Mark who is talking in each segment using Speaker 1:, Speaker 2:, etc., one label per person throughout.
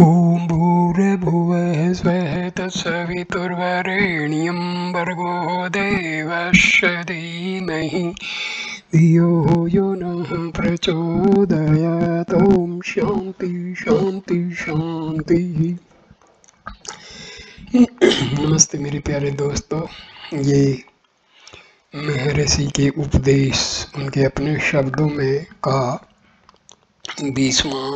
Speaker 1: ॐ भूर्भुवः स्वः तत्सवितुर्वरेण्यं भर्गो देवस्य धीमहि धियो यो नः प्रचोदयात्। ॐ शांति शांति शांति। नमस्ते मेरे प्यारे दोस्तों, ये महर्षि के उपदेश उनके अपने शब्दों में का 20वां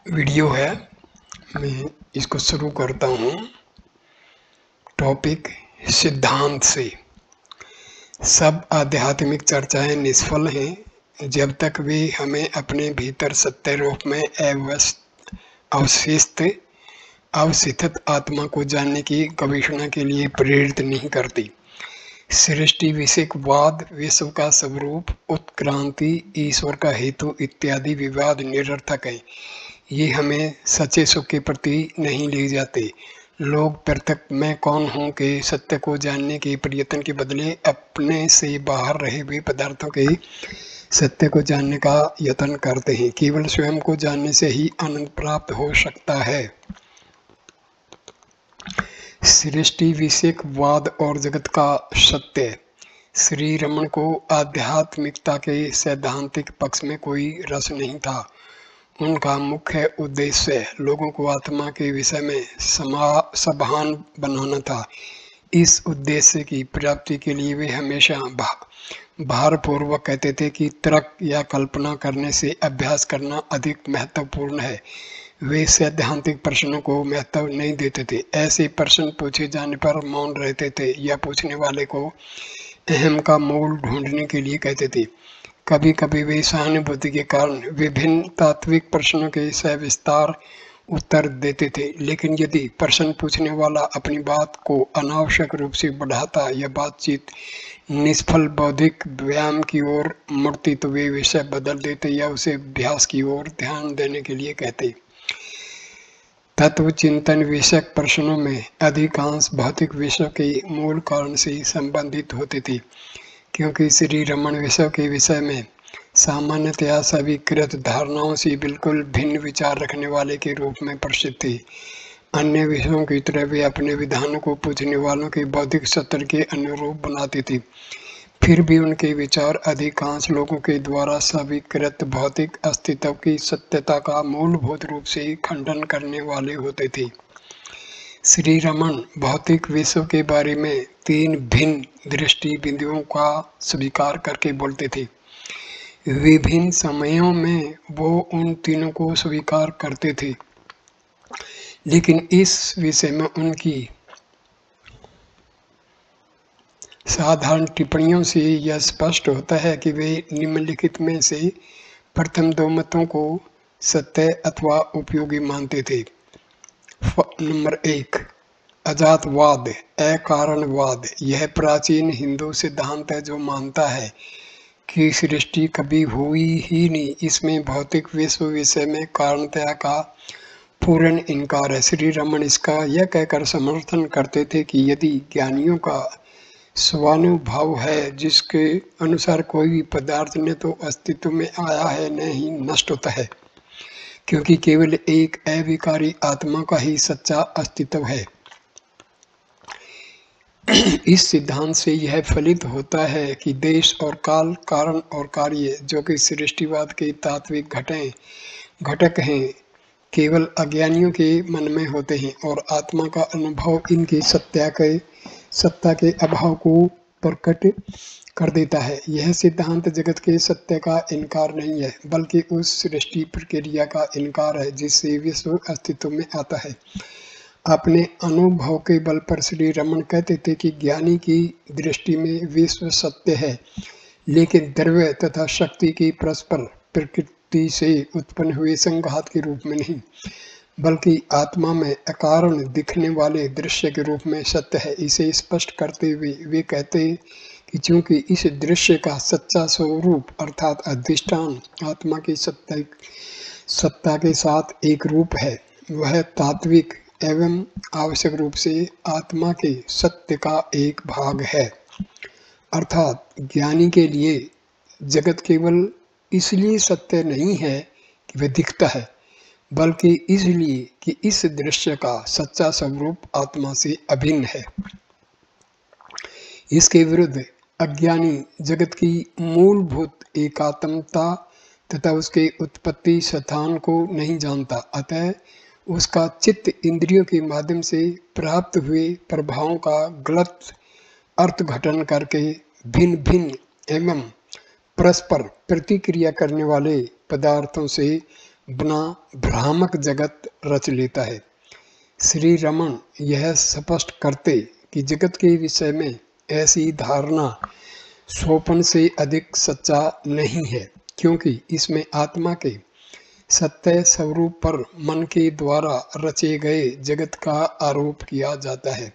Speaker 1: वीडियो है। मैं इसको शुरू करता हूँ टॉपिक सिद्धांत से। सब आध्यात्मिक चर्चाएं निष्फल हैं जब तक वे हमें अपने भीतर सत्य रूप में अवस्थित आत्मा को जानने की गवेषणा के लिए प्रेरित नहीं करती। सृष्टि विषयकवाद, विश्व का स्वरूप, उत्क्रांति, ईश्वर का हेतु इत्यादि विवाद निरर्थक हैं। ये हमें सच्चे सुख के प्रति नहीं ले जाते। लोग पृथक मैं कौन हूँ के सत्य को जानने के प्रयत्न के बदले अपने से बाहर रहे हुए पदार्थों के सत्य को जानने का यत्न करते हैं। केवल स्वयं को जानने से ही आनंद प्राप्त हो सकता है। सृष्टि विषयकवाद और जगत का सत्य। श्री रमण को आध्यात्मिकता के सैद्धांतिक पक्ष में कोई रस नहीं था। उनका मुख्य उद्देश्य लोगों को आत्मा के विषय में सभान बनाना था। इस उद्देश्य की प्राप्ति के लिए वे हमेशा भारपूर्वक कहते थे कि तर्क या कल्पना करने से अभ्यास करना अधिक महत्वपूर्ण है। वे सैद्धांतिक प्रश्नों को महत्व नहीं देते थे। ऐसे प्रश्न पूछे जाने पर मौन रहते थे या पूछने वाले को अहम का मूल ढूंढने के लिए कहते थे। कभी कभी वे सहानुभूति के कारण विभिन्न तात्विक प्रश्नों के सविस्तार उत्तर देते थे, लेकिन यदि प्रश्न पूछने वाला अपनी बात को अनावश्यक रूप से बढ़ाता या बातचीत निष्फल बौद्धिक व्यायाम की ओर मुड़ती तो वे विषय बदल देते या उसे अभ्यास की ओर ध्यान देने के लिए कहते। तत्व चिंतन विषयक प्रश्नों में अधिकांश भौतिक विषयों के मूल कारण से संबंधित होते थे, क्योंकि श्री रमण विषय के विषय में सामान्यतया स्वीकृत धारणाओं से बिल्कुल भिन्न विचार रखने वाले के रूप में प्रसिद्ध थे। अन्य विषयों की तरह वे अपने विधानों को पूछने वालों के बौद्धिक सत्र के अनुरूप बनाते थे। फिर भी उनके विचार अधिकांश लोगों के द्वारा स्वीकृत भौतिक अस्तित्व की सत्यता का मूलभूत रूप से खंडन करने वाले होते थे। श्री रमण भौतिक विश्व के बारे में 3 भिन्न दृष्टि बिंदुओं का स्वीकार करके बोलते थे। विभिन्न समयों में वो उन तीनों को स्वीकार करते थे, लेकिन इस विषय में उनकी साधारण टिप्पणियों से यह स्पष्ट होता है कि वे निम्नलिखित में से प्रथम 2 मतों को सत्य अथवा उपयोगी मानते थे। नंबर 1, अजातवाद, अकारणवाद। यह प्राचीन हिंदू सिद्धांत है जो मानता है कि सृष्टि कभी हुई ही नहीं। इसमें भौतिक विश्व विषय में कारणतया का पूर्ण इनकार है। श्री रमण इसका यह कहकर समर्थन करते थे कि यदि ज्ञानियों का स्वानुभाव है जिसके अनुसार कोई भी पदार्थ न तो अस्तित्व में आया है न ही नष्ट होता है, क्योंकि केवल एक अविकारी आत्मा का ही सच्चा अस्तित्व है। इस सिद्धांत से यह फलित होता है कि देश और काल, कारण और कार्य, जो कि सृष्टिवाद के तात्विक घटक हैं, केवल अज्ञानियों के मन में होते हैं और आत्मा का अनुभव इनकी सत्ता के अभाव को प्रकट कर देता है। यह सिद्धांत जगत के सत्य का इनकार नहीं है, बल्कि उस सृष्टि प्रक्रिया का इनकार है जिससे विश्व अस्तित्व में आता है। अपने अनुभव के बल पर श्री रमण कहते थे कि ज्ञानी की दृष्टि में विश्व सत्य है, लेकिन द्रव्य तथा शक्ति की परस्पर प्रकृति से उत्पन्न हुए संघात के रूप में नहीं, बल्कि आत्मा में अकारण दिखने वाले दृश्य के रूप में सत्य है। इसे स्पष्ट करते हुए वे कहते कि चूंकि इस दृश्य का सच्चा स्वरूप अर्थात अधिष्ठान आत्मा की सत्ता के साथ एक रूप है, वह तात्विक एवं आवश्यक रूप से आत्मा के सत्य का एक भाग है। अर्थात ज्ञानी के लिए जगत केवल इसलिए सत्य नहीं है कि वह दिखता है, बल्कि इसलिए कि इस दृश्य का सच्चा स्वरूप आत्मा से अभिन्न है। इसके विरुद्ध अज्ञानी जगत की मूलभूत एकात्मता तथा उसके उत्पत्ति स्थान को नहीं जानता, अतः उसका चित्त इंद्रियों के माध्यम से प्राप्त हुए प्रभावों का गलत अर्थघटन करके भिन्न भिन्न एवं परस्पर प्रतिक्रिया करने वाले पदार्थों से बना भ्रामक जगत रच लेता है। श्री रमन यह स्पष्ट करते कि जगत के विषय में ऐसी धारणा स्वप्न से अधिक सच्चा नहीं है, क्योंकि इसमें आत्मा के सत्य स्वरूप पर मन के द्वारा रचे गए जगत का आरोप किया जाता है।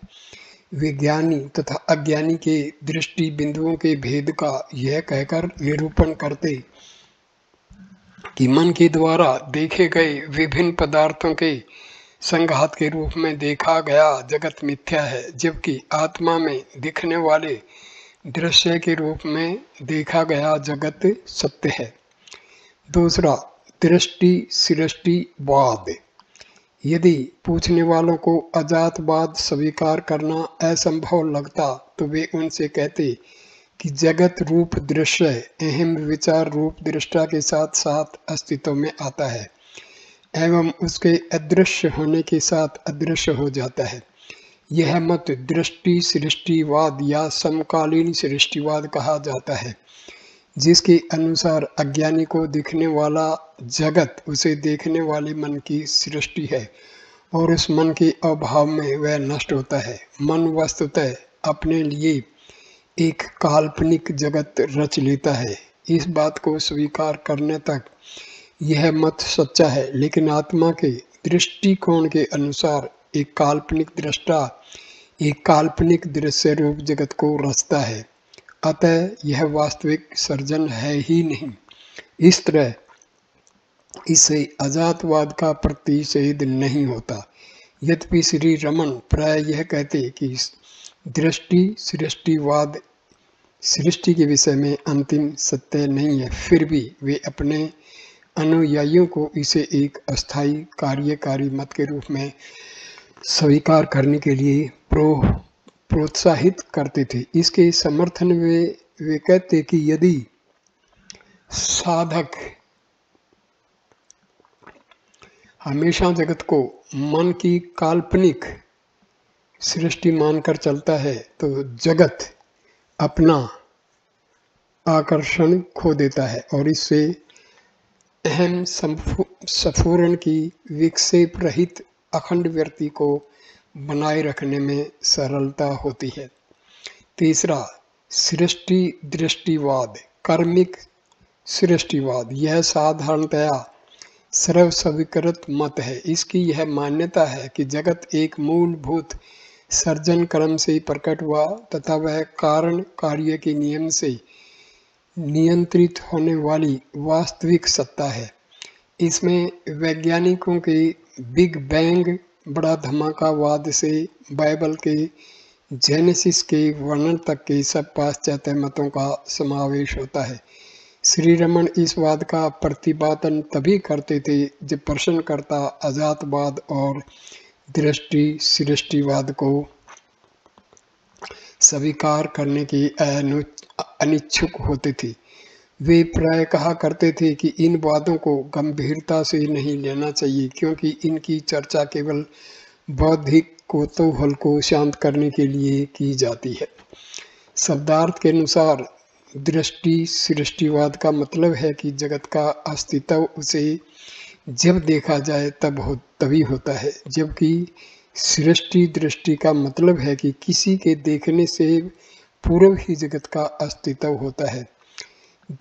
Speaker 1: विज्ञानी तथा अज्ञानी के दृष्टि बिंदुओं के भेद का यह कहकर निरूपण करते कि मन के द्वारा देखे गए विभिन्न पदार्थों के संघात के रूप में देखा गया जगत मिथ्या है, जबकि आत्मा में दिखने वाले दृश्य के रूप में देखा गया जगत सत्य है। दूसरा, दृष्टि सृष्टिवाद। यदि पूछने वालों को अजातवाद स्वीकार करना असंभव लगता तो वे उनसे कहते कि जगत रूप दृश्य अहम विचार रूप दृष्टा के साथ साथ अस्तित्व में आता है एवं उसके अदृश्य होने के साथ अदृश्य हो जाता है। यह मत दृष्टि सृष्टिवाद या समकालीन सृष्टिवाद कहा जाता है, जिसके अनुसार अज्ञानी को दिखने वाला जगत उसे देखने वाले मन की सृष्टि है और उस मन के अभाव में वह नष्ट होता है। मन वस्तुतः अपने लिए एक काल्पनिक जगत रच लेता है। इस बात को स्वीकार करने तक यह मत सच्चा है, लेकिन आत्मा के दृष्टिकोण के अनुसार एक काल्पनिक दृष्टा एक काल्पनिक दृश्य रूप जगत को रचता है, अतः यह वास्तविक सर्जन है ही नहीं। इस तरह इससे अजातवाद का प्रतिषेध नहीं होता। यद्यपि श्री रमन प्राय यह कहते कि दृष्टि सृष्टिवाद सृष्टि के विषय में अंतिम सत्य नहीं है, फिर भी वे अपने अनुयायियों को इसे एक अस्थायी कार्यकारी मत के रूप में स्वीकार करने के लिए प्रोत्साहित करते थे। इसके समर्थन में वे कहते कि यदि साधक हमेशा जगत को मन की काल्पनिक सृष्टि मानकर चलता है तो जगत अपना आकर्षण खो देता है और इससे अहम स्फुरण की विक्षेप रहित अखंड व्यक्ति को बनाए रखने में सरलता होती है। तीसरा, सृष्टि दृष्टिवाद कर्मिक सृष्टिवाद। यह साधारणतया सर्वस्वीकृत मत है। इसकी यह मान्यता है कि जगत एक मूलभूत सर्जन क्रम से प्रकट हुआ तथा वह कारण कार्य के नियम से नियंत्रित होने वाली वास्तविक सत्ता है। इसमें वैज्ञानिकों के बिग बैंग बड़ा धमाकावाद से बाइबल के जेनेसिस के वर्णन तक के सब पाश्चात्य मतों का समावेश होता है। श्री रमन इस वाद का प्रतिपादन तभी करते थे जब प्रश्नकर्ता अजातवाद और दृष्टि सृष्टिवाद को स्वीकार करने के अनिच्छुक होते थे। वे प्राय कहा करते थे कि इन वादों को गंभीरता से नहीं लेना चाहिए, क्योंकि इनकी चर्चा केवल बौद्धिक कौतूहल को शांत करने के लिए की जाती है। शब्दार्थ के अनुसार दृष्टि सृष्टिवाद का मतलब है कि जगत का अस्तित्व उसे जब देखा जाए तभी होता है, जबकि सृष्टि दृष्टि का मतलब है कि किसी के देखने से पूर्व ही जगत का अस्तित्व होता है।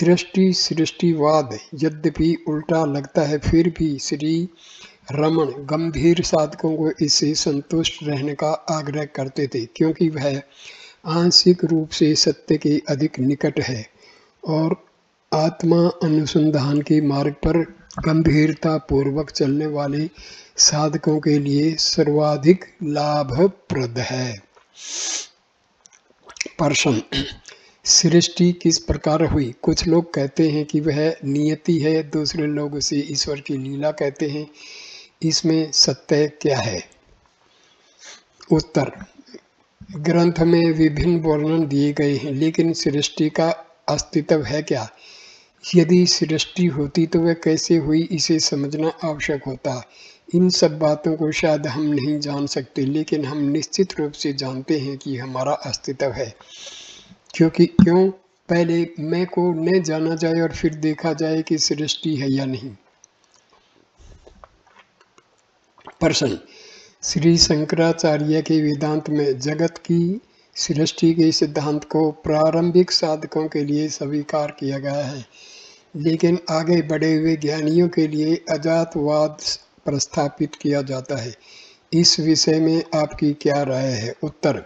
Speaker 1: दृष्टि सृष्टिवाद यद्यपि उल्टा लगता है, फिर भी श्री रमन गंभीर साधकों को इससे संतुष्ट रहने का आग्रह करते थे, क्योंकि वह आंशिक रूप से सत्य के अधिक निकट है और आत्मा अनुसंधान के मार्ग पर गंभीरता पूर्वक चलने वाले साधकों के लिए सर्वाधिक लाभप्रद है। प्रश्न: सृष्टि किस प्रकार हुई? कुछ लोग कहते हैं कि वह नियति है, दूसरे लोग उसे ईश्वर की लीला कहते हैं। इसमें सत्य क्या है? उत्तर: ग्रंथ में विभिन्न वर्णन दिए गए हैं, लेकिन सृष्टि का अस्तित्व है क्या? यदि सृष्टि होती तो वह कैसे हुई, इसे समझना आवश्यक होता। इन सब बातों को शायद हम नहीं जान सकते, लेकिन हम निश्चित रूप से जानते हैं कि हमारा अस्तित्व है। क्यों? पहले मैं को न जाना जाए और फिर देखा जाए कि सृष्टि है या नहीं। प्रश्न: श्री शंकराचार्य के वेदांत में जगत की सृष्टि के सिद्धांत को प्रारंभिक साधकों के लिए स्वीकार किया गया है, लेकिन आगे बढ़े हुए ज्ञानियों के लिए अजातवाद प्रस्थापित किया जाता है। इस विषय में आपकी क्या राय है? उत्तर: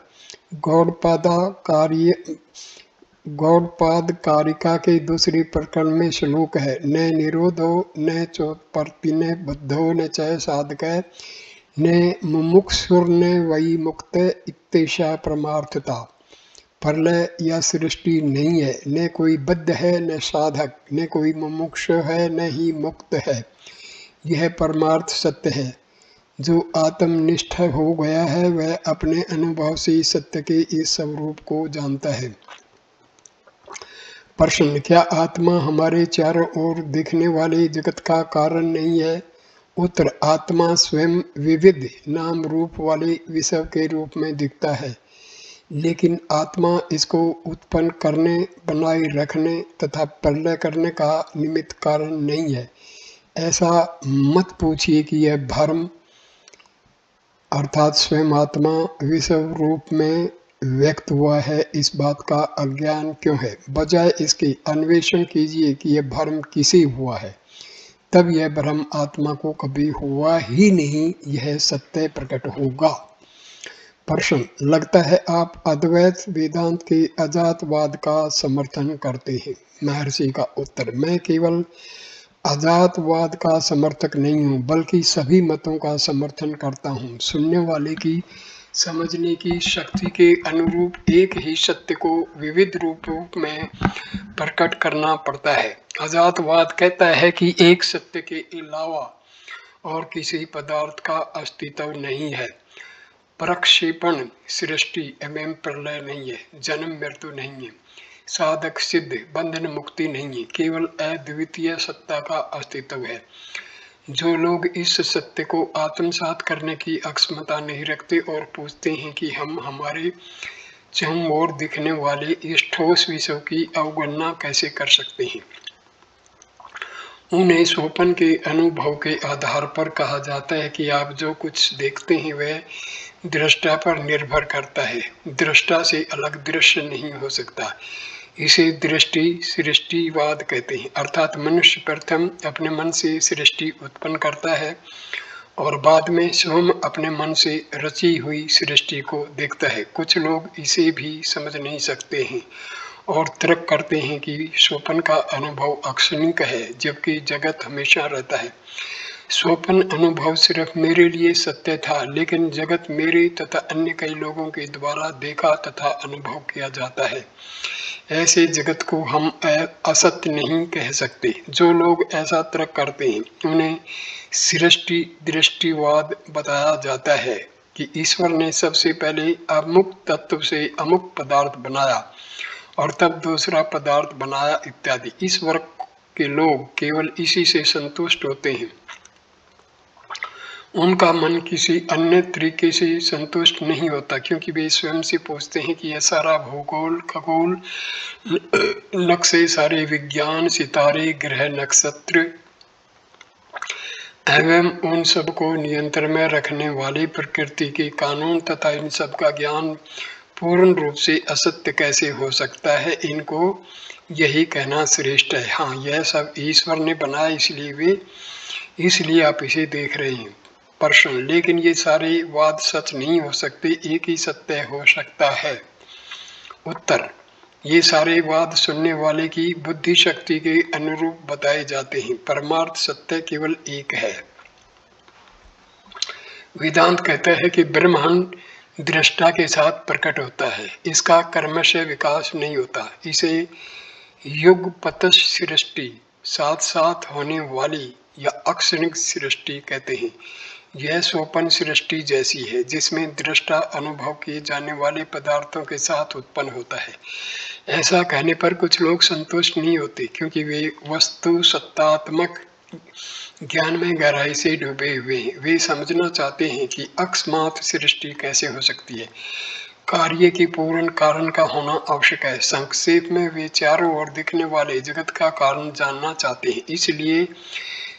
Speaker 1: गौड़पाद कारिका के दूसरे प्रकरण में श्लोक है, न निरोधो न चोत्पत्ति न बुद्धो न च साधक न मुमुक्षुर्न वै मुक्त इत्येषा परमार्थता। प्रलय या सृष्टि नहीं है, न कोई बद्ध है न साधक, न कोई मुमुक्ष है न ही मुक्त है। यह परमार्थ सत्य है। जो आत्मनिष्ठ हो गया है वह अपने अनुभव से सत्य के इस स्वरूप को जानता है। प्रश्न: क्या आत्मा हमारे चारों ओर दिखने वाले जगत का कारण नहीं है? उत्तर: आत्मा स्वयं विविध नाम रूप वाले विषय के रूप में दिखता है, लेकिन आत्मा इसको उत्पन्न करने, बनाए रखने तथा प्रलय करने का निमित्त कारण नहीं है। ऐसा मत पूछिए कि यह भ्रम अर्थात स्वयं आत्मा विषय रूप में व्यक्त हुआ है, इस बात का अज्ञान क्यों है? बजाय इसके अन्वेषण कीजिए कि यह भ्रम किसे हुआ है, तब यह भ्रम आत्मा को कभी हुआ ही नहीं, यह सत्य प्रकट होगा। प्रश्न: लगता है आप अद्वैत वेदांत के अजातवाद का समर्थन करते हैं। महर्षि का उत्तर: मैं केवल अजातवाद का समर्थक नहीं हूँ, बल्कि सभी मतों का समर्थन करता हूँ। सुनने वाले की समझने की शक्ति के अनुरूप एक ही सत्य को विविध रूपों में प्रकट करना पड़ता है। अजातवाद कहता है कि एक सत्य के अलावा और किसी पदार्थ का अस्तित्व नहीं है। प्रक्षेपण, सृष्टि एवं प्रलय नहीं है, जन्म मृत्यु नहीं है, साधक सिद्ध, बंधन मुक्ति नहीं है, केवल अद्वितीय सत्ता का अस्तित्व है। जो लोग इस सत्य को आत्मसात करने की अक्षमता नहीं रखते और पूछते हैं कि हम हमारे चारों ओर दिखने वाले इस ठोस विषयों की अवगणना कैसे कर सकते हैं, उन्हें स्वप्न के अनुभव के आधार पर कहा जाता है कि आप जो कुछ देखते हैं वह दृष्टा पर निर्भर करता है। दृष्टा से अलग दृश्य नहीं हो सकता। इसे दृष्टि सृष्टिवाद कहते हैं, अर्थात मनुष्य प्रथम अपने मन से सृष्टि उत्पन्न करता है और बाद में स्वयं अपने मन से रची हुई सृष्टि को देखता है। कुछ लोग इसे भी समझ नहीं सकते हैं और तर्क करते हैं कि स्वप्न का अनुभव अक्षणिक है, जबकि जगत हमेशा रहता है। स्वप्न अनुभव सिर्फ मेरे लिए सत्य था, लेकिन जगत मेरे तथा अन्य कई लोगों के द्वारा देखा तथा अनुभव किया जाता है। ऐसे जगत को हम असत्य नहीं कह सकते। जो लोग ऐसा तर्क करते हैं उन्हें सृष्टि दृष्टिवाद बताया जाता है कि ईश्वर ने सबसे पहले अमुक तत्व से अमुक पदार्थ बनाया और तब दूसरा पदार्थ बनाया इत्यादि। इस वर्ग के लोग केवल इसी से संतुष्ट होते हैं। उनका मन किसी अन्य तरीके से संतुष्ट नहीं होता, क्योंकि वे स्वयं से पूछते हैं कि यह सारा भूगोल, खगोल, नक्शे, सारे विज्ञान, सितारे, ग्रह, नक्षत्र एवं उन सब को नियंत्रण में रखने वाली प्रकृति के कानून तथा इन सब का ज्ञान पूर्ण रूप से असत्य कैसे हो सकता है, इनको यही कहना श्रेष्ठ है। हाँ, यह सब ईश्वर ने बनाया, इसलिए आप इसे देख रहे हैं। प्रश्न: लेकिन ये सारे वाद सच नहीं हो सकते, एक ही सत्य हो सकता है। उत्तर: ये सारे वाद सुनने वाले की बुद्धि शक्ति के अनुरूप बताए जाते हैं। परमार्थ सत्य केवल एक है। वेदांत कहता है कि ब्रह्मांड दृष्टा के साथ प्रकट होता है। इसका कर्मशः विकास नहीं होता। इसे युगपत सृष्टि, साथ साथ होने वाली या अक्षणिक सृष्टि कहते हैं। यह सोपन सृष्टि जैसी है जिसमें दृष्टा अनुभव किए जाने वाले पदार्थों के साथ उत्पन्न होता है। ऐसा कहने पर कुछ लोग संतुष्ट नहीं होते क्योंकि वे वस्तु सत्तात्मक ज्ञान में गहराई से डूबे हुए हैं। वे समझना चाहते हैं कि अकस्मात सृष्टि कैसे हो सकती है। कार्य की पूर्ण कारण का होना आवश्यक है। संक्षेप में वे चारों ओर दिखने वाले जगत का कारण जानना चाहते हैं। इसलिए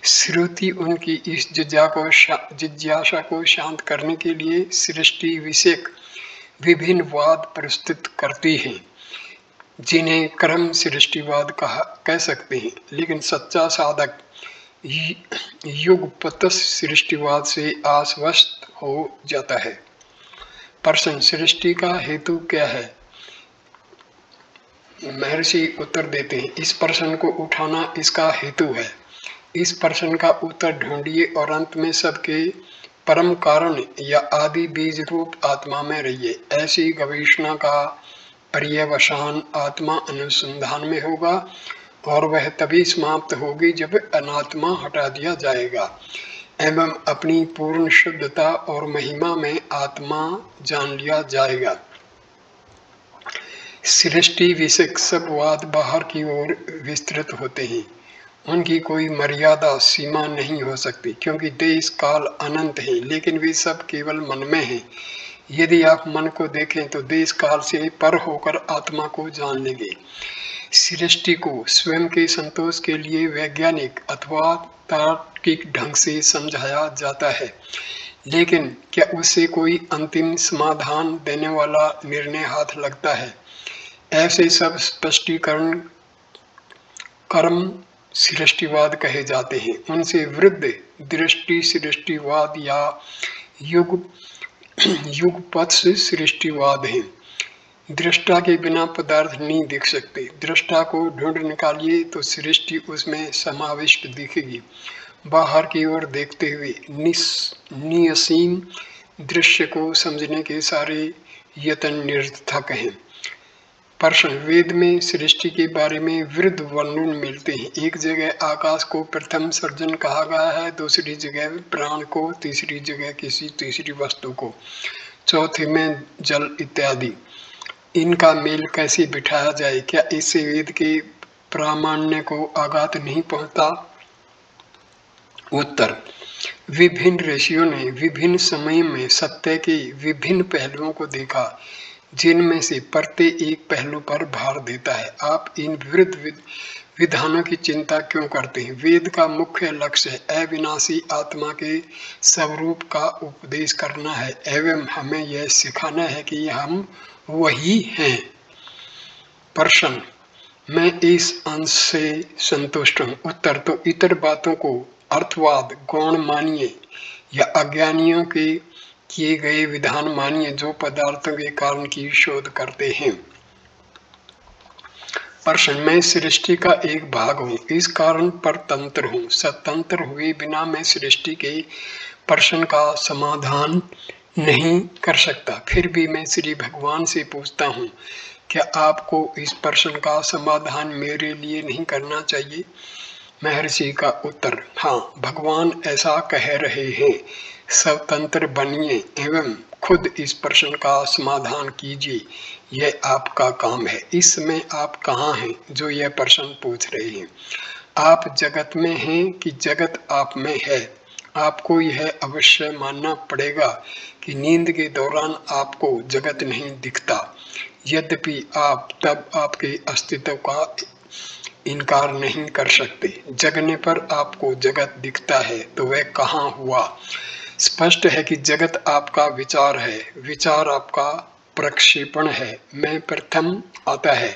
Speaker 1: श्रुति उनकी इस जिज्ञासा को शांत करने के लिए सृष्टि विषयक विभिन्न वाद प्रस्तुत करती है, जिन्हें क्रम सृष्टिवाद कह सकते हैं। लेकिन सच्चा साधक युगपत सृष्टिवाद से आश्वस्त हो जाता है। प्रश्न, सृष्टि का हेतु क्या है? महर्षि उत्तर देते हैं, इस प्रश्न को उठाना इसका हेतु है। इस प्रश्न का उत्तर ढूंढिए और अंत में सबके परम कारण या आदि बीज रूप आत्मा में रहिए। ऐसी गवेषणा का पर्यवसान आत्मा अनुसंधान में होगा और वह तभी समाप्त होगी जब अनात्मा हटा दिया जाएगा एवं अपनी पूर्ण शुद्धता और महिमा में आत्मा जान लिया जाएगा। सृष्टि विषयक सब वाद बाहर की ओर विस्तृत होते हैं। उनकी कोई मर्यादा सीमा नहीं हो सकती क्योंकि देश काल अनंत है, लेकिन वे सब केवल मन में हैं। यदि आप मन को देखें तो देश काल से पर होकर आत्मा को जान लेंगे। सृष्टि को स्वयं के संतोष के लिए वैज्ञानिक अथवा तार्किक ढंग से समझाया जाता है, लेकिन क्या उससे कोई अंतिम समाधान देने वाला निर्णय हाथ लगता है? ऐसे सब स्पष्टीकरण कर्म सृष्टिवाद कहे जाते हैं। उनसे विरुद्ध दृष्टि सृष्टिवाद या युगपत सृष्टिवाद है। दृष्टा के बिना पदार्थ नहीं दिख सकते। दृष्टा को ढूंढ निकालिए तो सृष्टि उसमें समाविष्ट दिखेगी। बाहर की ओर देखते हुए नियसीम दृश्य को समझने के सारे यत्न निरर्थक हैं। प्रश्न, वेद में सृष्टि के बारे में विरुद्ध वर्णन मिलते हैं। एक जगह आकाश को प्रथम सर्जन कहा गया है, दूसरी जगह प्राण को, तीसरी जगह किसी तीसरी वस्तु को, चौथे में जल इत्यादि। इनका मेल कैसे बिठाया जाए? क्या इससे वेद के प्रामाण्य को आघात नहीं पहुंचता? उत्तर, विभिन्न ऋषियों ने विभिन्न समय में सत्य के विभिन्न पहलुओं को देखा, जिनमें से प्रत्येक एक पहलू पर भार देता है। आप इन विरुद्ध विधानों की चिंता क्यों करते हैं? वेद का मुख्य लक्ष्य है अविनाशी आत्मा के स्वरूप का उपदेश करना है एवं हमें यह सिखाना है कि हम वही हैं। प्रश्न, मैं इस अंश से संतुष्ट हूँ। उत्तर, तो इतर बातों को अर्थवाद गौण मानिए या अज्ञानियों के किए गए विधान मानिए जो पदार्थों के कारण की शोध करते हैं। प्रश्न, मैं सृष्टि का एक भाग हूँ, इस कारण परतंत्र हूँ। स्वतंत्र हुए बिना मैं सृष्टि के प्रश्न का समाधान नहीं कर सकता। फिर भी मैं श्री भगवान से पूछता हूँ, क्या आपको इस प्रश्न का समाधान मेरे लिए नहीं करना चाहिए? महर्षि का उत्तर, हाँ, भगवान ऐसा कह रहे हैं। स्वतंत्र बनिए एवं खुद इस प्रश्न का समाधान कीजिए, यह आपका काम है। इस समय आप कहाँ हैं जो यह प्रश्न पूछ रहे हैं? आप जगत में हैं कि जगत आप में है? आपको यह अवश्य मानना पड़ेगा कि नींद के दौरान आपको जगत नहीं दिखता। यद्यपि आप तब आपके अस्तित्व का इनकार नहीं कर सकते। जगने पर आपको जगत दिखता है तो वह कहाँ हुआ? स्पष्ट है कि जगत आपका विचार है, विचार आपका प्रक्षेपण है। मैं प्रथम आता है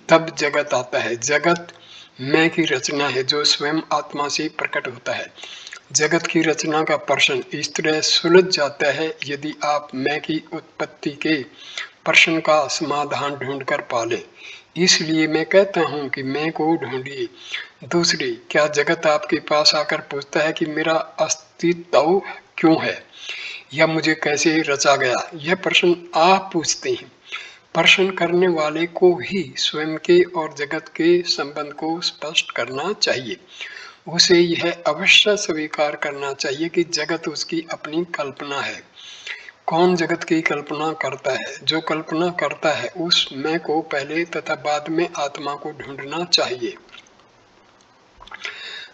Speaker 1: तब जगत आता है। जगत मैं की रचना है जो स्वयं आत्मा से प्रकट होता है। जगत की रचना का प्रश्न इस तरह सुलझ जाता है यदि आप मैं की उत्पत्ति के प्रश्न का समाधान ढूंढकर पालें। इसलिए मैं कहता हूँ कि मैं को ढूंढिए। दूसरी, क्या जगत आपके पास आकर पूछता है कि मेरा अस्तित्व क्यों है? या मुझे कैसे रचा गया? यह प्रश्न आप पूछते हैं। प्रश्न करने वाले को ही स्वयं के और जगत के संबंध को स्पष्ट करना चाहिए। उसे यह अवश्य स्वीकार करना चाहिए कि जगत उसकी अपनी कल्पना है। कौन जगत की कल्पना करता है? जो कल्पना करता है उस मैं को पहले तथा बाद में आत्मा को ढूंढना चाहिए।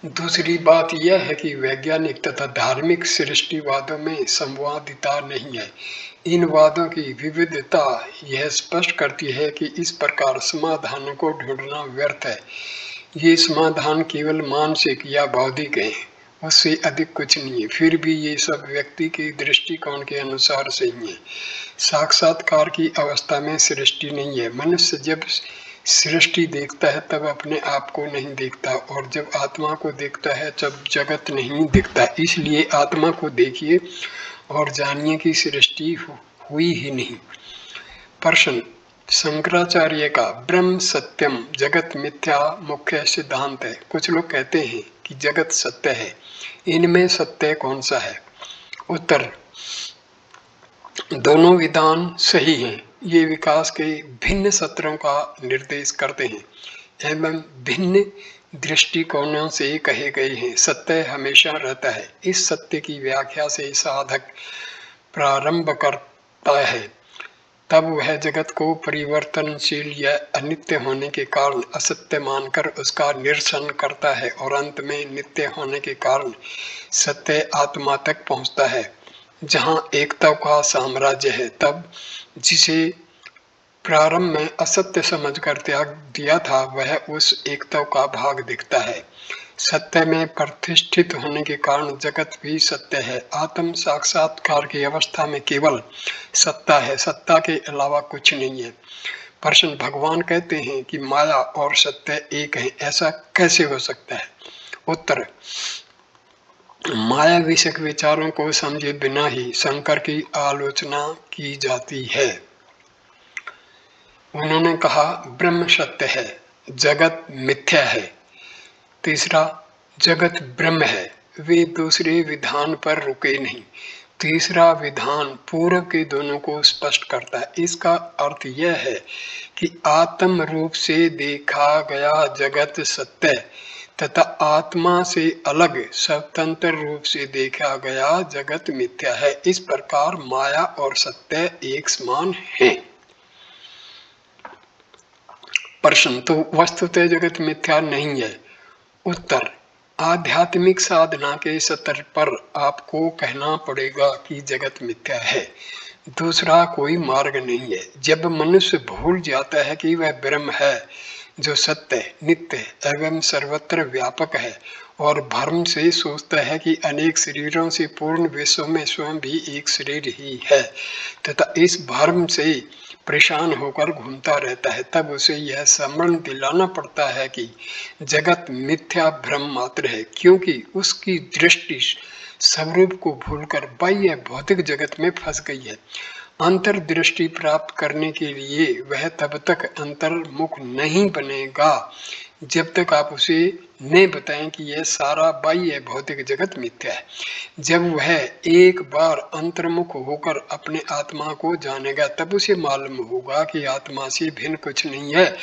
Speaker 1: दूसरी बात यह है कि वैज्ञानिक तथा धार्मिक सृष्टिवादों में संवादिता नहीं है। इन वादों की विविधता यह स्पष्ट करती है कि इस प्रकार समाधानों को ढूंढना व्यर्थ है। ये समाधान केवल मानसिक या बौद्धिक हैं, उससे अधिक कुछ नहीं है। फिर भी ये सब व्यक्ति के दृष्टिकोण के अनुसार सही है। साक्षात्कार की अवस्था में सृष्टि नहीं है। मनुष्य जब सृष्टि देखता है तब अपने आप को नहीं देखता, और जब आत्मा को देखता है तब जगत नहीं दिखता। इसलिए आत्मा को देखिए और जानिए कि सृष्टि हुई ही नहीं। प्रश्न: शंकराचार्य का ब्रह्म सत्यम जगत मिथ्या मुख्य सिद्धांत है। कुछ लोग कहते हैं कि जगत सत्य है, इनमें सत्य कौन सा है? उत्तर: दोनों विधान सही हैं। ये विकास के भिन्न सत्रों का निर्देश करते हैं एवं भिन्न दृष्टिकोणों से कहे गए हैं। सत्य हमेशा रहता है। इस सत्य की व्याख्या से साधक प्रारंभ करता है, तब वह जगत को परिवर्तनशील या अनित्य होने के कारण असत्य मानकर उसका निरसन करता है, और अंत में नित्य होने के कारण सत्य आत्मा तक पहुंचता है, जहां एकता का साम्राज्य है। तब जिसे प्रारंभ में असत्य समझकर त्याग दिया था, वह उस एकता का भाग दिखता है। सत्य में प्रतिष्ठित होने के कारण जगत भी सत्य है। आत्म साक्षात्कार की अवस्था में केवल सत्ता है, सत्ता के अलावा कुछ नहीं है। प्रश्न: भगवान कहते हैं कि माया और सत्य एक है, ऐसा कैसे हो सकता है? उत्तर: माया विषयक विचारों को समझे बिना ही शंकर की आलोचना की जाती है। उन्होंने कहा ब्रह्म सत्य है, जगत मिथ्या है। तीसरा, जगत ब्रह्म है। वे दूसरे विधान पर रुके नहीं। तीसरा विधान पूर्व के दोनों को स्पष्ट करता है। इसका अर्थ यह है कि आत्म रूप से देखा गया जगत सत्य तथा आत्मा से अलग स्वतंत्र रूप से देखा गया जगत मिथ्या है। इस प्रकार माया और सत्य एक समान हैं। प्रश्न: तो वस्तुतः जगत मिथ्या नहीं है? उत्तर: आध्यात्मिक साधना के स्तर पर आपको कहना पड़ेगा कि जगत मिथ्या है। दूसरा कोई मार्ग नहीं है। जब मनुष्य भूल जाता है कि वह ब्रह्म है जो सत्य, नित्य एवं सर्वत्र व्यापक है, और भ्रम से सोचता है कि अनेक शरीरों से पूर्ण विश्व में स्वयं भी एक शरीर ही है तथा इस भ्रम से परेशान होकर घूमता रहता है, तब उसे यह स्मरण दिलाना पड़ता है कि जगत मिथ्या भ्रम मात्र है, क्योंकि उसकी दृष्टि स्वरूप को भूलकर बाह्य भौतिक जगत में फंस गई है। अंतर्दृष्टि प्राप्त करने के लिए वह तब तक अंतर्मुख नहीं बनेगा जब तक आप उसे नहीं बताएं कि यह सारा बाह्य भौतिक जगत मिथ्या है। जब वह एक बार अंतर्मुख होकर अपने आत्मा को जानेगा, तब उसे मालूम होगा कि आत्मा से भिन्न कुछ नहीं है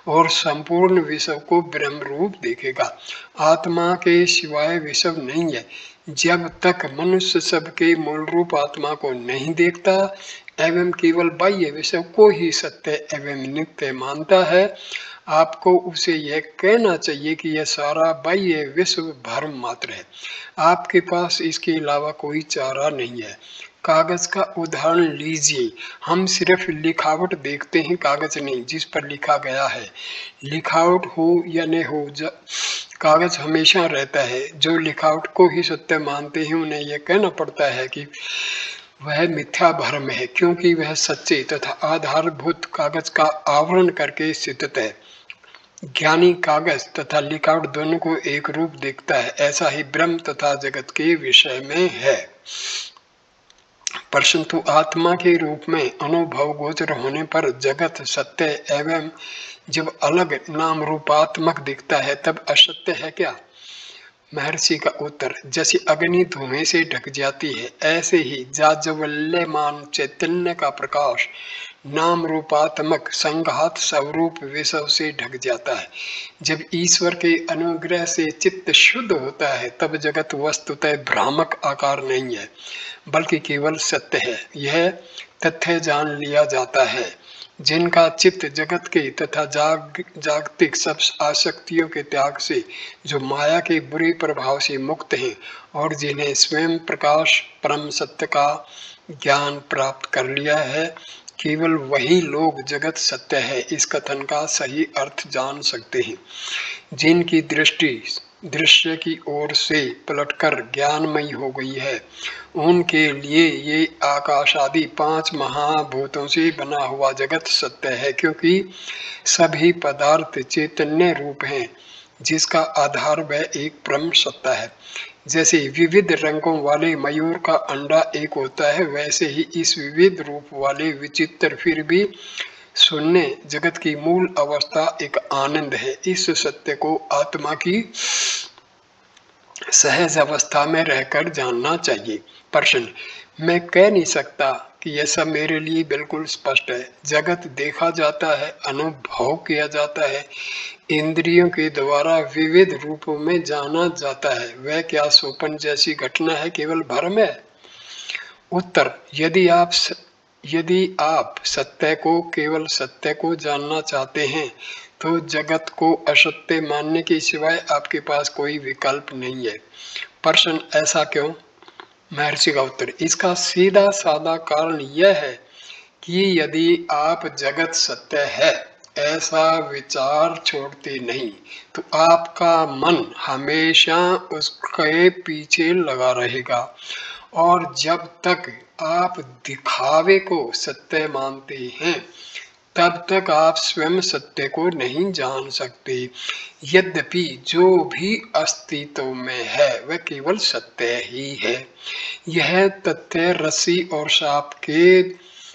Speaker 1: और संपूर्ण विश्व को ब्रह्म रूप देखेगा। आत्मा के सिवाय विश्व नहीं है। जब तक मनुष्य सबके मूल रूप आत्मा को नहीं देखता एवं केवल बाह्य विषय को ही सत्य एवं नित्य मानता है, आपको उसे यह कहना चाहिए कि यह सारा बाह्य विश्व भ्रम मात्र है। आपके पास इसके अलावा कोई चारा नहीं है। कागज का उदाहरण लीजिए। हम सिर्फ लिखावट देखते हैं, कागज नहीं जिस पर लिखा गया है। लिखावट हो या न हो, कागज हमेशा रहता है। जो लिखावट को ही सत्य मानते हैं उन्हें यह कहना पड़ता है कि वह मिथ्या भ्रम है, क्योंकि वह सच्चे तथा आधारभूत कागज का आवरण करके स्थित है। ज्ञानी कागज तथा लिखावट दोनों को एक रूप देखता है। ऐसा ही ब्रह्म तथा जगत के विषय में है। परंतु आत्मा के रूप में अनुभव गोचर होने पर जगत सत्य एवं जब अलग नाम रूपात्मक दिखता है तब असत्य है क्या? महर्षि का उत्तर, जैसे अग्नि धुएं से ढक जाती है, ऐसे ही जाज्वल्यमान चैतन्य का प्रकाश नाम रूपात्मक संघात स्वरूप विषय से ढक जाता है। जब ईश्वर के अनुग्रह से चित्त शुद्ध होता है, तब जगत वस्तुतः भ्रामक आकार नहीं है, बल्कि केवल सत्य है। यह तथ्य जान लिया जाता है। जिनका चित्त जगत के तथा जागतिक सब आसक्तियों के त्याग से, जो माया के बुरे प्रभाव से मुक्त हैं और जिन्हें स्वयं प्रकाश परम सत्य का ज्ञान प्राप्त कर लिया है, केवल वही लोग जगत सत्य है इस कथन का सही अर्थ जान सकते हैं। जिनकी दृष्टि दृश्य की ओर से पलटकर ज्ञानमयी हो गई है, उनके लिए ये आकाश आदि 5 महाभूतों से बना हुआ जगत सत्य है, क्योंकि सभी पदार्थ चैतन्य रूप हैं, जिसका आधार वह एक परम सत्ता है। जैसे विविध रंगों वाले मयूर का अंडा एक होता है, वैसे ही इस विविध रूप वाले विचित्र फिर भी शून्य जगत की मूल अवस्था एक आनंद है। इस सत्य को आत्मा की सहज अवस्था में रहकर जानना चाहिए। प्रश्न, मैं कह नहीं सकता कि यह सब मेरे लिए बिल्कुल स्पष्ट है। जगत देखा जाता है, अनुभव किया जाता है, इंद्रियों के द्वारा विविध रूपों में जाना जाता है। वह क्या स्वप्न जैसी घटना है, केवल भ्रम है? उत्तर, यदि आप सत्य को केवल सत्य को जानना चाहते हैं, तो जगत को असत्य मानने के सिवाय आपके पास कोई विकल्प नहीं है। प्रश्न, ऐसा क्यों? महर्षि का उत्तर, इसका सीधा साधा कारण यह है कि यदि आप जगत सत्य है ऐसा विचार छोड़ते नहीं, तो आपका मन हमेशा उसके पीछे लगा रहेगा, और जब तक आप दिखावे को सत्य मानते हैं, तब तक आप स्वयं सत्य को नहीं जान सकते। यद्यपि जो भी अस्तित्व में है वह केवल सत्य ही है। यह तथ्य रस्सी और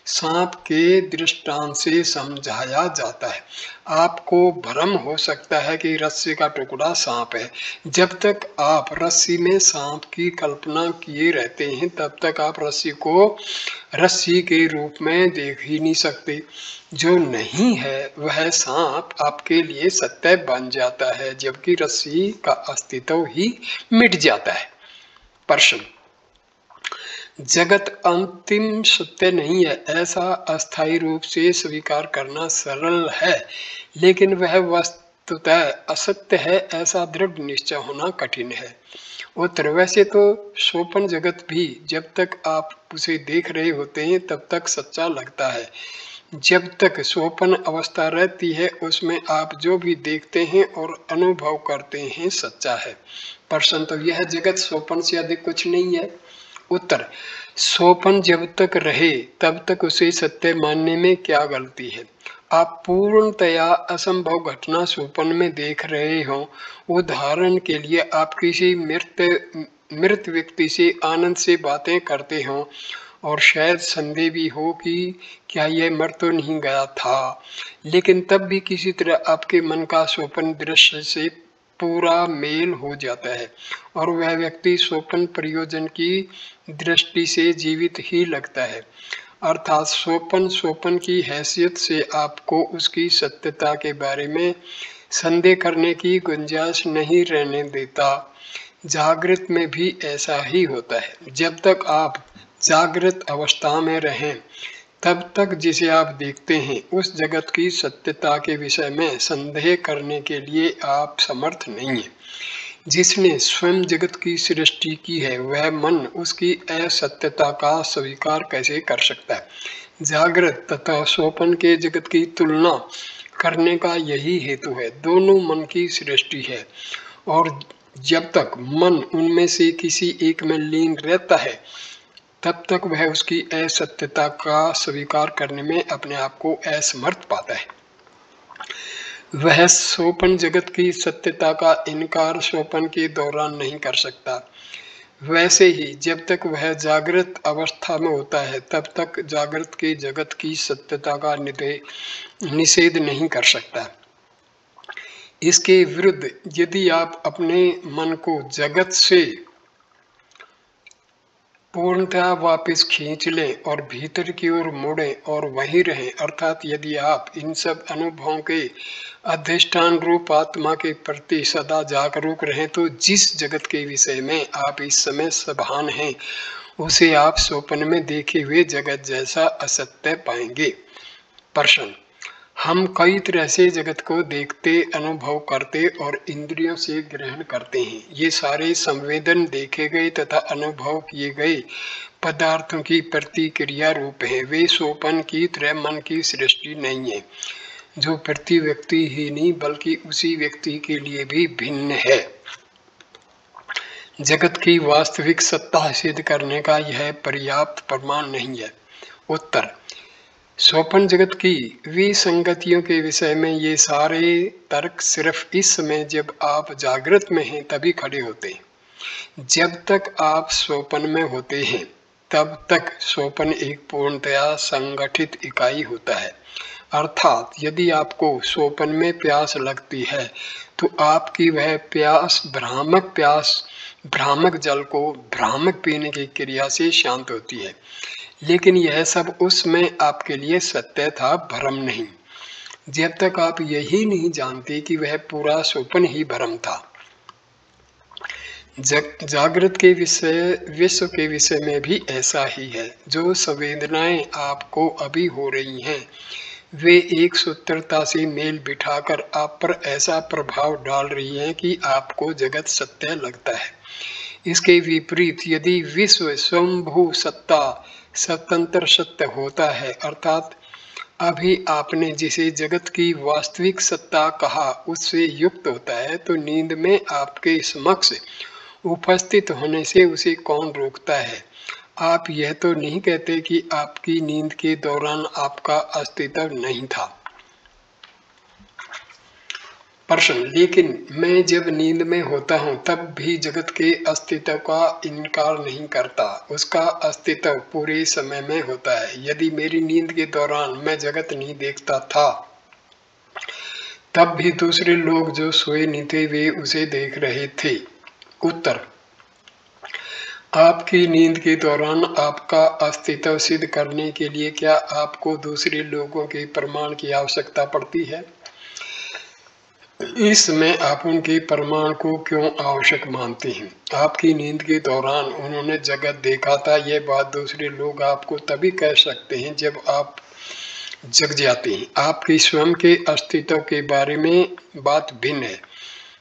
Speaker 1: सांप के दृष्टांत से समझाया जाता है। आपको भ्रम हो सकता है कि रस्सी का टुकड़ा सांप है। जब तक आप रस्सी में सांप की कल्पना किए रहते हैं, तब तक आप रस्सी को रस्सी के रूप में देख ही नहीं सकते। जो नहीं है वह सांप आपके लिए सत्य बन जाता है, जबकि रस्सी का अस्तित्व ही मिट जाता है। प्रश्न, जगत अंतिम सत्य नहीं है, ऐसा अस्थायी रूप से स्वीकार करना सरल है, लेकिन वह वस्तुतः असत्य है, ऐसा दृढ़ निश्चय होना कठिन है। उत्तर, वैसे तो स्वप्न जगत भी जब तक आप उसे देख रहे होते हैं तब तक सच्चा लगता है। जब तक स्वप्न अवस्था रहती है, उसमें आप जो भी देखते हैं और अनुभव करते हैं सच्चा है। प्रश्न, तो यह जगत स्वप्न से अधिक कुछ नहीं है? उत्तर, स्वप्न जब तक रहे तब तक उसे सत्य मानने में क्या गलती है? आप पूर्णतया असंभव घटना स्वप्न में देख रहे हो। उदाहरण के लिए आप किसी मृत व्यक्ति से आनंद से बातें करते हो और शायद संदेह भी हो कि क्या यह मर तो नहीं गया था, लेकिन तब भी किसी तरह आपके मन का स्वप्न दृश्य से पूरा मेल हो जाता है और वह व्यक्ति स्वप्न प्रयोजन की दृष्टि से जीवित ही लगता है। अर्थात स्वप्न की हैसियत से आपको उसकी सत्यता के बारे में संदेह करने की गुंजाइश नहीं रहने देता। जागृत में भी ऐसा ही होता है। जब तक आप जागृत अवस्था में रहें, तब तक जिसे आप देखते हैं उस जगत की सत्यता के विषय में संदेह करने के लिए आप समर्थ नहीं हैं। जिसने स्वयं जगत की सृष्टि की है, वह मन उसकी असत्यता का स्वीकार कैसे कर सकता है? जागृत तथा स्वप्न के जगत की तुलना करने का यही हेतु है। दोनों मन की सृष्टि है, और जब तक मन उनमें से किसी एक में लीन रहता है, तब तक वह उसकी असत्यता का स्वीकार करने में अपने आप को असमर्थ पाता है। वह स्वप्न जगत की सत्यता का इनकार स्वप्न के दौरान नहीं कर सकता। वैसे ही जब तक वह जागृत अवस्था में होता है, तब तक जागृत के जगत की सत्यता का निषेध नहीं कर सकता। इसके विरुद्ध यदि आप अपने मन को जगत से पूर्णतः वापस खींच लें और भीतर की ओर मोड़ें और वहीं रहें, अर्थात यदि आप इन सब अनुभवों के अधिष्ठान रूप आत्मा के प्रति सदा जागरूक रहें, तो जिस जगत के विषय में आप इस समय सभान हैं उसे आप स्वप्न में देखे हुए जगत जैसा असत्य पाएंगे। प्रश्न: हम कई तरह से जगत को देखते, अनुभव करते और इंद्रियों से ग्रहण करते हैं। ये सारे संवेदन देखे गए तथा अनुभव किए गए पदार्थों की प्रतिक्रिया रूप हैं। वे स्वप्न की तरह मन की सृष्टि नहीं है, जो प्रति व्यक्ति ही नहीं बल्कि उसी व्यक्ति के लिए भी भिन्न है। जगत की वास्तविक सत्ता सिद्ध करने का यह पर्याप्त प्रमाण नहीं है। उत्तर: स्वप्न जगत की विसंगतियों के विषय में ये सारे तर्क सिर्फ इस समय जब आप जागृत में हैं तभी खड़े होते हैं। जब तक आप स्वप्न में होते हैं तब तक स्वप्न एक पूर्णतया संगठित इकाई होता है। अर्थात यदि आपको स्वप्न में प्यास लगती है तो आपकी वह प्यास भ्रामक जल को भ्रामक पीने की क्रिया से शांत होती है। लेकिन यह सब उसमें आपके लिए सत्य था, भ्रम नहीं। जब तक आप यही नहीं जानते कि वह पूरा स्वप्न ही भ्रम था। जागृत के विश्व के विषय में भी ऐसा ही है। जो संवेदनाएं आपको अभी हो रही हैं वे एक सूत्रता से मेल बिठाकर आप पर ऐसा प्रभाव डाल रही हैं कि आपको जगत सत्य लगता है। इसके विपरीत यदि विश्व स्वयंभू सत्ता स्वतंत्र सत्य होता है, अर्थात अभी आपने जिसे जगत की वास्तविक सत्ता कहा उससे युक्त होता है, तो नींद में आपके समक्ष उपस्थित होने से उसे कौन रोकता है। आप यह तो नहीं कहते कि आपकी नींद के दौरान आपका अस्तित्व नहीं था। प्रश्न: लेकिन मैं जब नींद में होता हूँ तब भी जगत के अस्तित्व का इनकार नहीं करता। उसका अस्तित्व पूरे समय में होता है। यदि मेरी नींद के दौरान मैं जगत नहीं देखता था तब भी दूसरे लोग जो सोए नहीं थे वे उसे देख रहे थे। उत्तर: आपकी नींद के दौरान आपका अस्तित्व सिद्ध करने के लिए क्या आपको दूसरे लोगों के प्रमाण की आवश्यकता पड़ती है? इसमें आप उनके प्रमाण को क्यों आवश्यक मानते हैं? आपकी नींद के दौरान उन्होंने जगत देखा था, यह बात दूसरे लोग आपको तभी कह सकते हैं जब आप जग जाते हैं। आपके स्वयं के अस्तित्व के बारे में बात भिन्न है।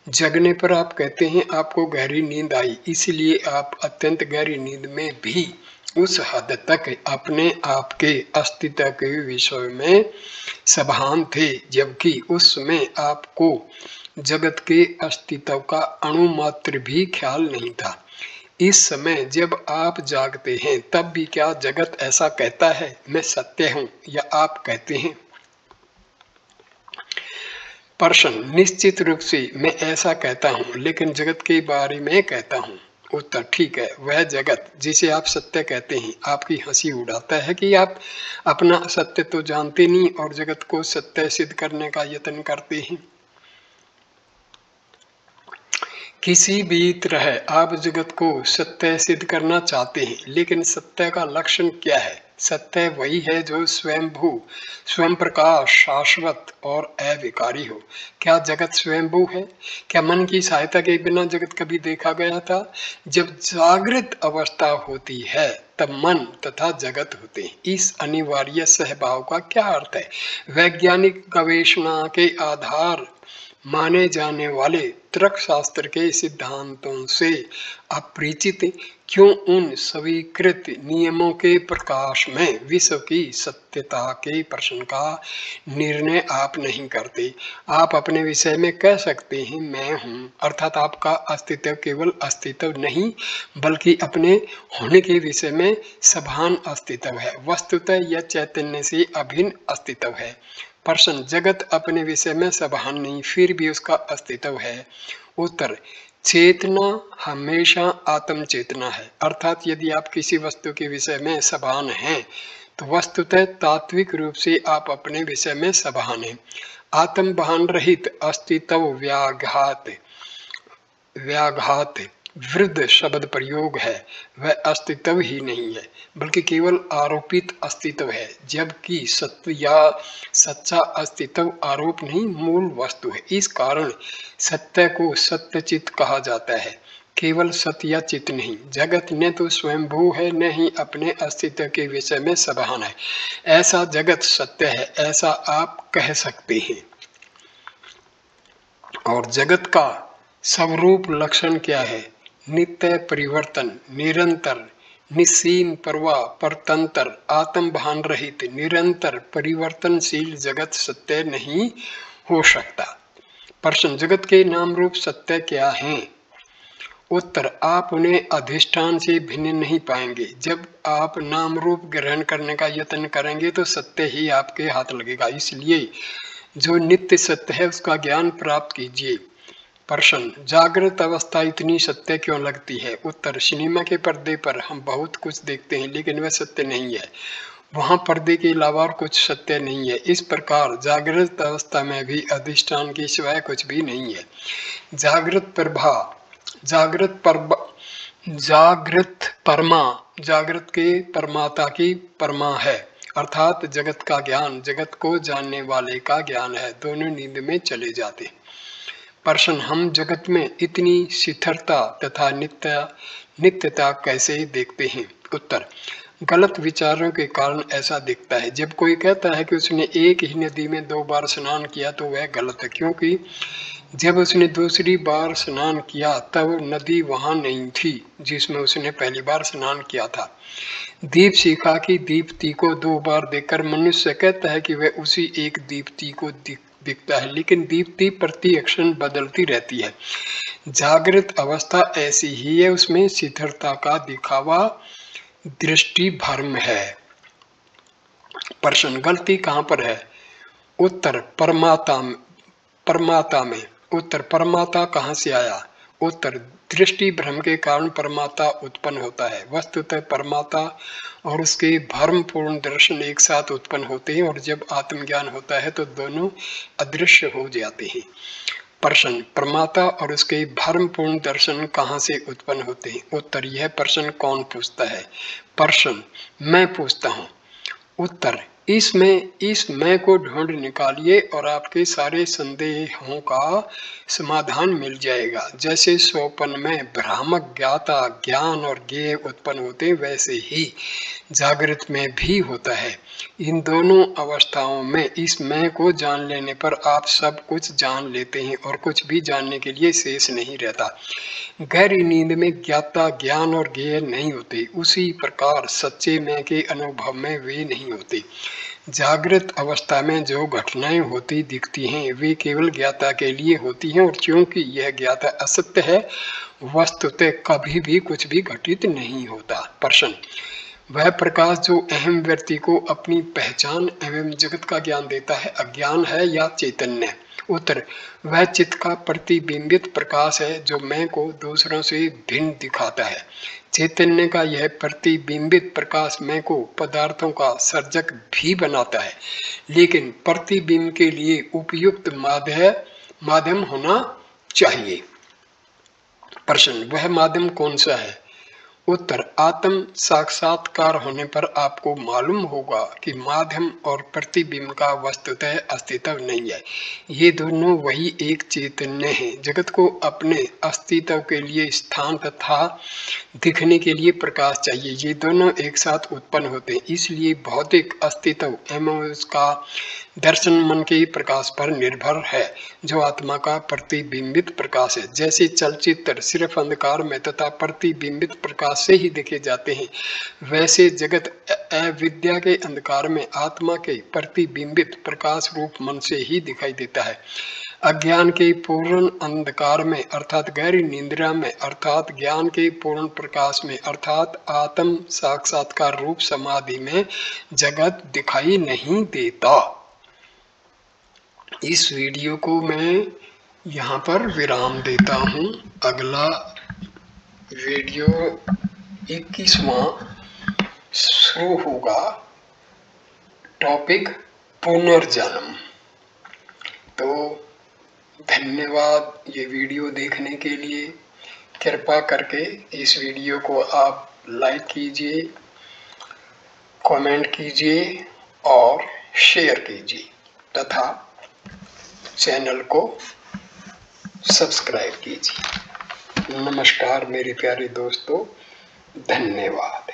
Speaker 1: जगने पर आप कहते हैं आपको गहरी नींद आई, इसलिए आप अत्यंत गहरी नींद में भी उस हद तक अपने आप के अस्तित्व के विषय में सभान थे, जबकि उस समय आपको जगत के अस्तित्व का अणु मात्र भी ख्याल नहीं था। इस समय जब आप जागते हैं तब भी क्या जगत ऐसा कहता है मैं सत्य हूं, या आप कहते हैं? प्रश्न: निश्चित रूप से मैं ऐसा कहता हूं, लेकिन जगत के बारे में कहता हूं। उत्तर: ठीक है, वह जगत जिसे आप सत्य कहते हैं आपकी हंसी उड़ाता है कि आप अपना सत्य तो जानते नहीं और जगत को सत्य सिद्ध करने का यत्न करते हैं। किसी भी तरह आप जगत को सत्य सिद्ध करना चाहते हैं, लेकिन सत्य का लक्षण क्या है? सत्य वही है जो स्वयंभू, स्वयं प्रकाश, शाश्वत और अविकारी हो। क्या जगत स्वयंभू है? क्या मन की सहायता के बिना जगत कभी देखा गया था? जब जागृत अवस्था होती है तब मन तथा जगत होते हैं। इस अनिवार्य सहभाव का क्या अर्थ है? वैज्ञानिक गवेषणा के आधार माने जाने वाले तर्कशास्त्र के सिद्धांतों से अपरिचित क्यों उन स्वीकृत नियमों के प्रकाश में विश्व की सत्यता के प्रश्न का निर्णय आप नहीं करते? आप अपने विषय में कह सकते हैं मैं हूँ, अर्थात आपका अस्तित्व केवल अस्तित्व नहीं बल्कि अपने होने के विषय में सभान अस्तित्व है। वस्तुतः यह चैतन्य से अभिन्न अस्तित्व है। प्रश्न: जगत अपने विषय में सभान नहीं फिर भी उसका अस्तित्व है। उत्तर: चेतना हमेशा आत्म चेतना है। अर्थात यदि आप किसी वस्तु के विषय में सभान हैं तो वस्तुतः तात्विक रूप से आप अपने विषय में सभान हैं। आत्म भान रहित अस्तित्व व्याघात वृद्ध शब्द प्रयोग है, वह अस्तित्व ही नहीं है बल्कि केवल आरोपित अस्तित्व है, जबकि सत्य या सच्चा अस्तित्व आरोप नहीं मूल वस्तु है। इस कारण सत्य को सत्यचित कहा जाता है, केवल सत्य या चित नहीं। जगत न तो स्वयंभू है न ही अपने अस्तित्व के विषय में सभान है। ऐसा जगत सत्य है ऐसा आप कह सकते हैं। और जगत का स्वरूप लक्षण क्या है? नित्य परिवर्तन, निरंतर, निस्सीम परवाह, परतंत्र, आत्म भान रहित, निरंतर परिवर्तनशील जगत सत्य नहीं हो सकता। प्रश्न, जगत के नाम रूप सत्य क्या हैं? उत्तर, आप उन्हें अधिष्ठान से भिन्न नहीं पाएंगे। जब आप नाम रूप ग्रहण करने का यत्न करेंगे तो सत्य ही आपके हाथ लगेगा। इसलिए जो नित्य सत्य है उसका ज्ञान प्राप्त कीजिए। प्रश्न, जागृत अवस्था इतनी सत्य क्यों लगती है? उत्तर, सिनेमा के पर्दे पर हम बहुत कुछ देखते हैं लेकिन वह सत्य नहीं है, वहां पर्दे के अलावा और कुछ सत्य नहीं है। इस प्रकार जागृत अवस्था में भी अधिष्ठान के सिवाय कुछ भी नहीं है। जागृत परमा जागृत के परमाता की परमा है, अर्थात जगत का ज्ञान जगत को जानने वाले का ज्ञान है। दोनों नींद में चले जाते। प्रश्न, हम जगत में इतनी शिथिलता तथा नित्यता कैसे देखते हैं? उत्तर, गलत विचारों के कारण ऐसा दिखता है। जब कोई कहता है कि उसने एक ही नदी में 2 बार स्नान किया तो वह गलत है, क्योंकि जब उसने दूसरी बार स्नान किया तब नदी वहां नहीं थी जिसमें उसने पहली बार स्नान किया था। दीपशिखा की दीप्ति को 2 बार देखकर मनुष्य कहता है कि वह उसी एक दीप्ति को दिखता है, लेकिन दीप्ति प्रति क्षण बदलती रहती है। जागृत अवस्था ऐसी ही है, उसमें शिथिलता का दिखावा दृष्टि भ्रम है। प्रश्न, गलती कहां पर है? उत्तर, परमाता में। उत्तर, परमाता कहां से आया? उत्तर, दृष्टि भ्रम के कारण परमाता उत्पन्न होता है। वस्तुतः परमाता और उसके भ्रमपूर्ण दर्शन एक साथ उत्पन्न होते हैं और जब आत्मज्ञान होता है तो दोनों अदृश्य हो जाते हैं। प्रश्न, परमाता और उसके भ्रमपूर्ण दर्शन कहां से उत्पन्न होते हैं? उत्तर, यह प्रश्न कौन पूछता है? प्रश्न, मैं पूछता हूं। उत्तर, इस मैं को ढूंढ निकालिए और आपके सारे संदेहों का समाधान मिल जाएगा। जैसे स्वप्न में भ्रामक ज्ञाता ज्ञान और ज्ञेय उत्पन्न होते वैसे ही जागृत में भी होता है। इन दोनों अवस्थाओं में इस मैं को जान लेने पर आप सब कुछ जान लेते हैं और कुछ भी जानने के लिए शेष नहीं रहता। गहरी नींद में ज्ञाता ज्ञान और ज्ञेय नहीं होते, उसी प्रकार सच्चे मैं के अनुभव में वे नहीं होते। जागृत अवस्था में जो घटनाएं होती दिखती हैं वे केवल ज्ञाता के लिए होती हैं, और क्योंकि यह ज्ञाता असत्य है वस्तुतः कभी भी कुछ भी घटित नहीं होता। प्रश्न, वह प्रकाश जो अहम व्यक्ति को अपनी पहचान एवं जगत का ज्ञान देता है अज्ञान है या चैतन्य? उत्तर, वह चित्त का प्रतिबिंबित प्रकाश है जो मैं को दूसरों से भिन्न दिखाता है। चैतन्य का यह प्रतिबिंबित प्रकाश मैं को पदार्थों का सर्जक भी बनाता है, लेकिन प्रतिबिंब के लिए उपयुक्त माध्यम होना चाहिए। प्रश्न, वह माध्यम कौन सा है? उत्तर, आत्म साक्षात्कार होने पर आपको मालूम होगा कि माध्यम और प्रतिबिंब का वस्तुतः अस्तित्व नहीं है, ये दोनों वही एक चैतन्य है। जगत को अपने अस्तित्व के लिए स्थान तथा दिखने के लिए प्रकाश चाहिए, ये दोनों एक साथ उत्पन्न होते हैं। इसलिए भौतिक अस्तित्व एवं उसका दर्शन मन के प्रकाश पर निर्भर है जो आत्मा का प्रतिबिंबित प्रकाश है। जैसे चलचित्र सिर्फ अंधकार में तथा प्रतिबिंबित प्रकाश से ही देखे जाते हैं, वैसे जगत अविद्या के अंधकार में आत्मा के प्रतिबिंबित प्रकाश रूप मन से ही दिखाई देता है। अज्ञान के पूर्ण अंधकार में अर्थात गहरी निंद्रा में अर्थात ज्ञान के पूर्ण प्रकाश में अर्थात आत्म साक्षात्कार रूप समाधि में जगत दिखाई नहीं देता। इस वीडियो को मैं यहाँ पर विराम देता हूँ। अगला वीडियो 21वां शुरू होगा। टॉपिक पुनर्जन्म। तो धन्यवाद ये वीडियो देखने के लिए। कृपा करके इस वीडियो को आप लाइक कीजिए, कमेंट कीजिए और शेयर कीजिए तथा चैनल को सब्सक्राइब कीजिए। नमस्कार मेरे प्यारे दोस्तों, धन्यवाद।